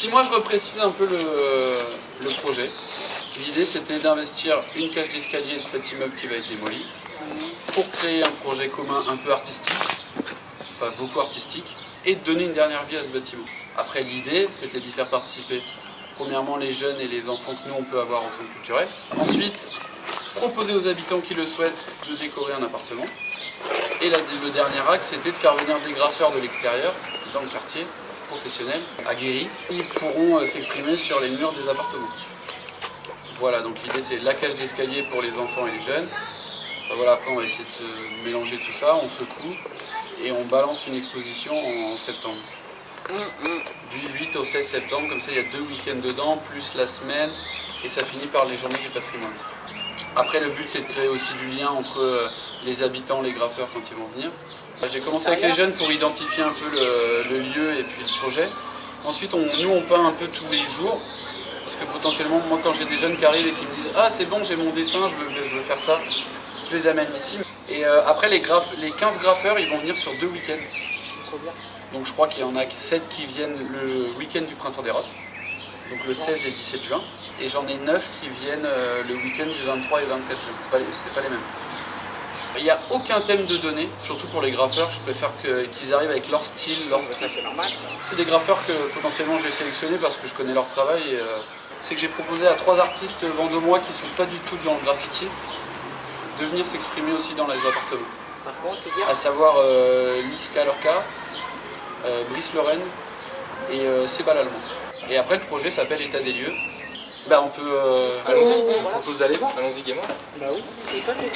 Si moi je reprécise un peu le projet, l'idée c'était d'investir une cage d'escalier de cet immeuble qui va être démoli pour créer un projet commun un peu artistique, enfin beaucoup artistique, et de donner une dernière vie à ce bâtiment. Après l'idée c'était d'y faire participer premièrement les jeunes et les enfants que nous on peut avoir au centre culturel. Ensuite, proposer aux habitants qui le souhaitent de décorer un appartement. Et le dernier axe c'était de faire venir des graffeurs de l'extérieur, dans le quartier, professionnels, aguerris, qui pourront s'exprimer sur les murs des appartements. Voilà, donc l'idée c'est la cage d'escalier pour les enfants et les jeunes. Enfin, voilà, après on va essayer de se mélanger tout ça, on secoue et on balance une exposition en septembre. Du 8 au 16 septembre, comme ça il y a 2 week-ends dedans, plus la semaine, et ça finit par les journées du patrimoine. Après le but c'est de créer aussi du lien entre les habitants, les graffeurs quand ils vont venir. J'ai commencé avec les jeunes pour identifier un peu le lieu et puis le projet. Ensuite nous on peint un peu tous les jours. Parce que potentiellement, moi quand j'ai des jeunes qui arrivent et qui me disent « Ah c'est bon, j'ai mon dessin, je veux faire ça », je les amène ici. Et après les 15 graffeurs, ils vont venir sur 2 week-ends. Donc je crois qu'il y en a 7 qui viennent le week-end du Printemps des Rocs, donc le 16 et 17 juin. Et j'en ai 9 qui viennent le week-end du 23 et 24 juin, c'est pas les mêmes. Il n'y a aucun thème de données, surtout pour les graffeurs, je préfère qu'ils arrivent avec leur style, leur truc. C'est des graffeurs que potentiellement j'ai sélectionnés parce que je connais leur travail. C'est que j'ai proposé à 3 artistes vendômois qui ne sont pas du tout dans le graffiti de venir s'exprimer aussi dans les appartements. À savoir Liska Lorca, Brice Lorraine et Seba l'Allemand. Et après le projet s'appelle État des lieux. On peut... je vous propose d'aller voir. Allons-y gaiement. Bah oui, c'est pas le